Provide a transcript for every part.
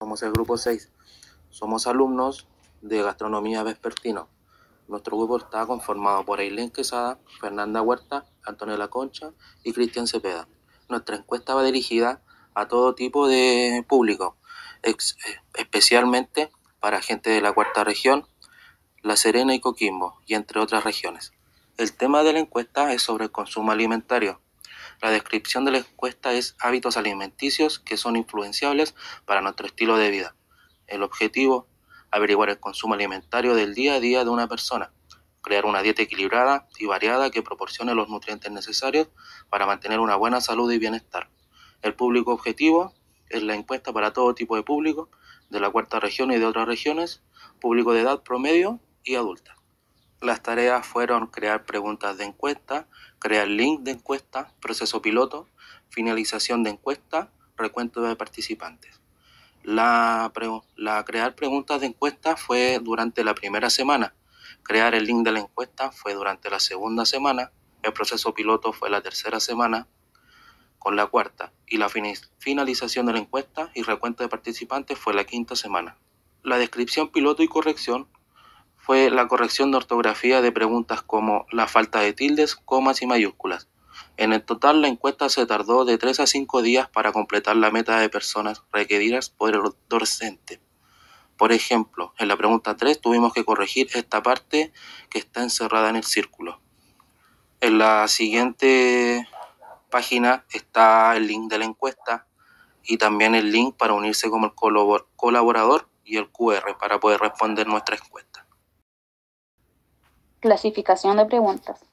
Somos el grupo 6. Somos alumnos de Gastronomía Vespertino. Nuestro grupo está conformado por Ailén Quesada, Fernanda Huerta, Antonella Concha y Cristian Cepeda. Nuestra encuesta va dirigida a todo tipo de público, especialmente para gente de la cuarta región, La Serena y Coquimbo, y entre otras regiones. El tema de la encuesta es sobre el consumo alimentario. La descripción de la encuesta es hábitos alimenticios que son influenciables para nuestro estilo de vida. El objetivo, averiguar el consumo alimentario del día a día de una persona, crear una dieta equilibrada y variada que proporcione los nutrientes necesarios para mantener una buena salud y bienestar. El público objetivo es la encuesta para todo tipo de público, de la cuarta región y de otras regiones, público de edad promedio y adulta. Las tareas fueron crear preguntas de encuesta, crear link de encuesta, proceso piloto, finalización de encuesta, recuento de participantes. Crear preguntas de encuesta fue durante la primera semana, crear el link de la encuesta fue durante la segunda semana, el proceso piloto fue la tercera semana con la cuarta y la finalización de la encuesta y recuento de participantes fue la quinta semana. La descripción piloto y corrección fue la corrección de ortografía de preguntas como la falta de tildes, comas y mayúsculas. En el total, la encuesta se tardó de 3 a 5 días para completar la meta de personas requeridas por el docente. Por ejemplo, en la pregunta 3 tuvimos que corregir esta parte que está encerrada en el círculo. En la siguiente página está el link de la encuesta y también el link para unirse como colaborador y el QR para poder responder nuestra encuesta. Clasificación de preguntas.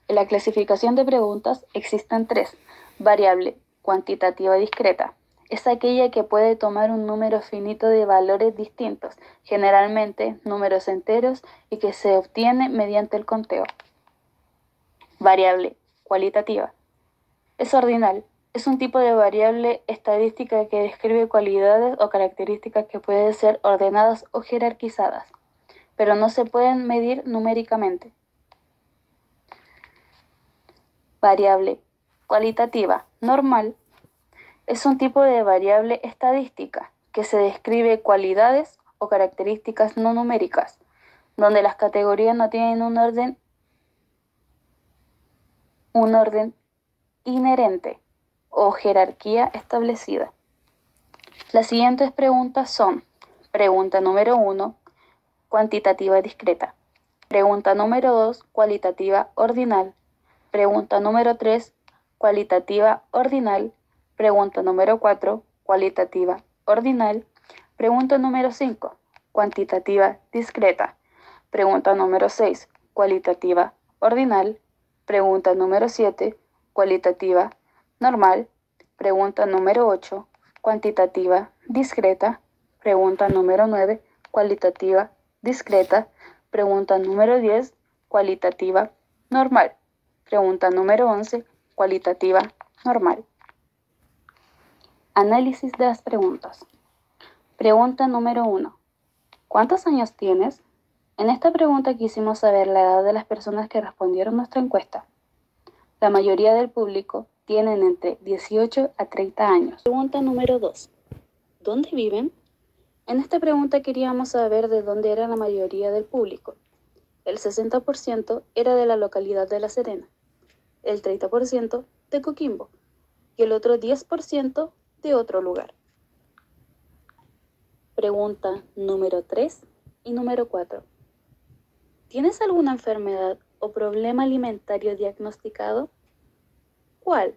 En la clasificación de preguntas existen 3. Variable cuantitativa discreta. Es aquella que puede tomar un número finito de valores distintos, generalmente números enteros, y que se obtiene mediante el conteo. Variable cualitativa. Es ordinal. Es un tipo de variable estadística que describe cualidades o características que pueden ser ordenadas o jerarquizadas, pero no se pueden medir numéricamente. Variable cualitativa normal es un tipo de variable estadística que se describe cualidades o características no numéricas, donde las categorías no tienen un orden inherente o jerarquía establecida. Las siguientes preguntas son: pregunta número 1, cuantitativa discreta; pregunta número 2, cualitativa ordinal; pregunta número 3, cualitativa ordinal; pregunta número 4, cualitativa ordinal; pregunta número 5, cuantitativa discreta; pregunta número 6, cualitativa ordinal; pregunta número 7, cualitativa normal; pregunta número 8, cuantitativa discreta; pregunta número 9, cualitativa discreta; pregunta número 10, cualitativa normal; pregunta número 11, cualitativa normal. Análisis de las preguntas. Pregunta número 1. ¿Cuántos años tienes? En esta pregunta quisimos saber la edad de las personas que respondieron nuestra encuesta. La mayoría del público tienen entre 18 a 30 años. Pregunta número 2. ¿Dónde viven? En esta pregunta queríamos saber de dónde era la mayoría del público. El 60% era de la localidad de La Serena, el 30% de Coquimbo y el otro 10% de otro lugar. Pregunta número 3 y número 4. ¿Tienes alguna enfermedad o problema alimentario diagnosticado? ¿Cuál?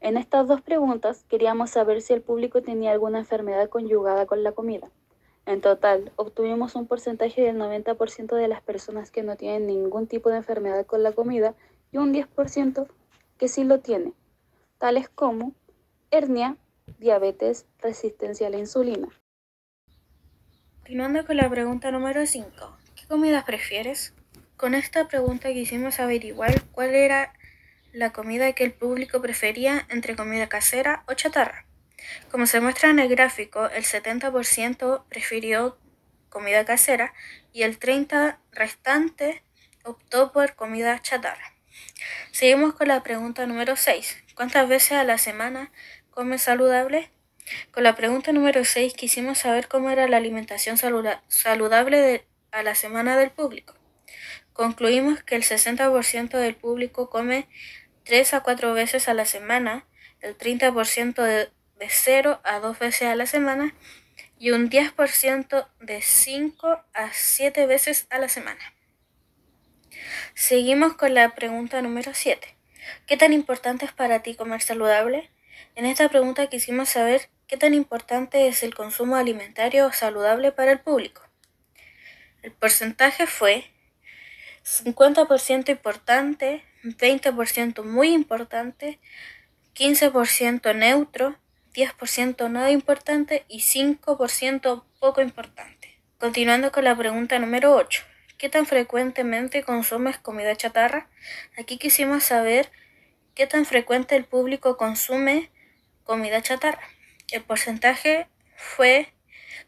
En estas 2 preguntas queríamos saber si el público tenía alguna enfermedad conyugada con la comida. En total, obtuvimos un porcentaje del 90% de las personas que no tienen ningún tipo de enfermedad con la comida y un 10% que sí lo tiene, tales como hernia, diabetes, resistencia a la insulina. Continuando con la pregunta número 5. ¿Qué comidas prefieres? Con esta pregunta quisimos averiguar cuál era la comida que el público prefería entre comida casera o chatarra. Como se muestra en el gráfico, el 70% prefirió comida casera y el 30% restante optó por comida chatarra. Seguimos con la pregunta número 6. ¿Cuántas veces a la semana comes saludable? Con la pregunta número 6 quisimos saber cómo era la alimentación saludable a la semana del público. Concluimos que el 60% del público come 3 a 4 veces a la semana, el 30% de 0 a 2 veces a la semana y un 10% de 5 a 7 veces a la semana. Seguimos con la pregunta número 7. ¿Qué tan importante es para ti comer saludable? En esta pregunta quisimos saber qué tan importante es el consumo alimentario saludable para el público. El porcentaje fue 50% importante, 20% muy importante, 15% neutro, 10% nada importante y 5% poco importante. Continuando con la pregunta número 8. ¿Qué tan frecuentemente consumes comida chatarra? Aquí quisimos saber qué tan frecuente el público consume comida chatarra. El porcentaje fue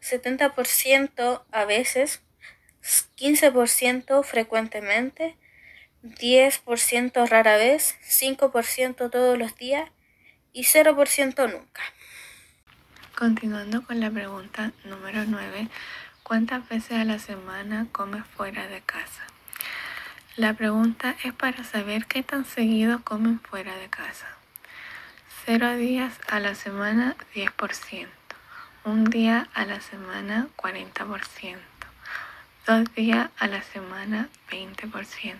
70% a veces, 15% frecuentemente, 10% rara vez, 5% todos los días y 0% nunca. Continuando con la pregunta número 9, ¿cuántas veces a la semana comes fuera de casa? La pregunta es para saber qué tan seguido comen fuera de casa. 0 días a la semana, 10%. 1 día a la semana, 40%. 2 días a la semana, 20%.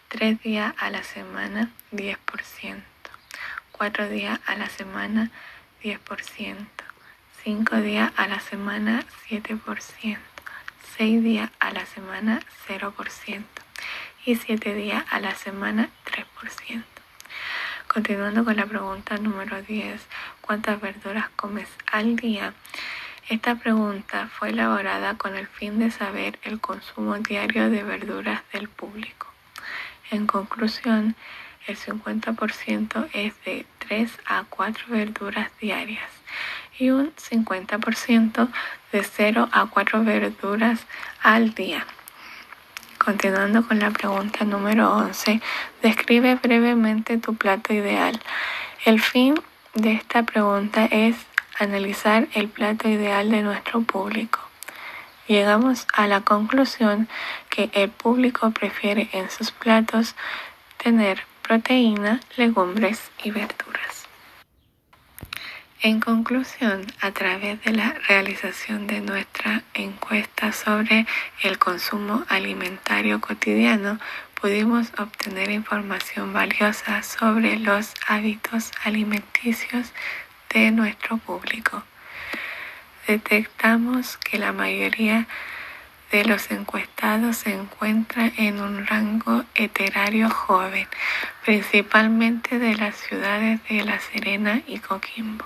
3 días a la semana, 10%. 4 días a la semana, 10%. 5 días a la semana, 7%. 6 días a la semana, 0%. Y 7 días a la semana, 3%. Continuando con la pregunta número 10, ¿cuántas verduras comes al día? Esta pregunta fue elaborada con el fin de saber el consumo diario de verduras del público. En conclusión, el 50% es de 3 a 4 verduras diarias y un 50% de 0 a 4 verduras al día. Continuando con la pregunta número 11, describe brevemente tu plato ideal. El fin de esta pregunta es analizar el plato ideal de nuestro público. Llegamos a la conclusión que el público prefiere en sus platos tener proteína, legumbres y verduras. En conclusión, a través de la realización de nuestra encuesta sobre el consumo alimentario cotidiano, pudimos obtener información valiosa sobre los hábitos alimenticios de nuestro público. Detectamos que la mayoría de los encuestados se encuentra en un rango etario joven, principalmente de las ciudades de La Serena y Coquimbo.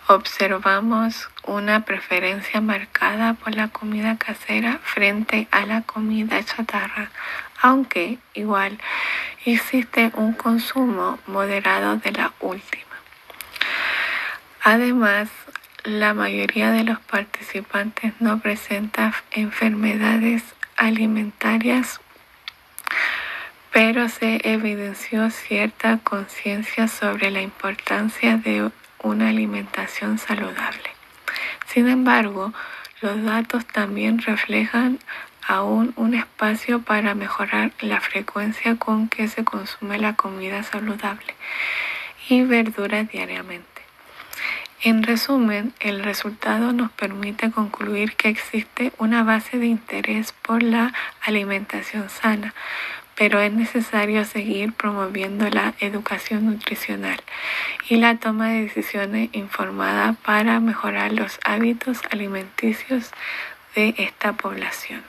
Observamos una preferencia marcada por la comida casera frente a la comida chatarra, aunque igual existe un consumo moderado de la última. Además, la mayoría de los participantes no presenta enfermedades alimentarias, pero se evidenció cierta conciencia sobre la importancia de una alimentación saludable. Sin embargo, los datos también reflejan aún un espacio para mejorar la frecuencia con que se consume la comida saludable y verduras diariamente. En resumen, el resultado nos permite concluir que existe una base de interés por la alimentación sana, pero es necesario seguir promoviendo la educación nutricional y la toma de decisiones informada para mejorar los hábitos alimenticios de esta población.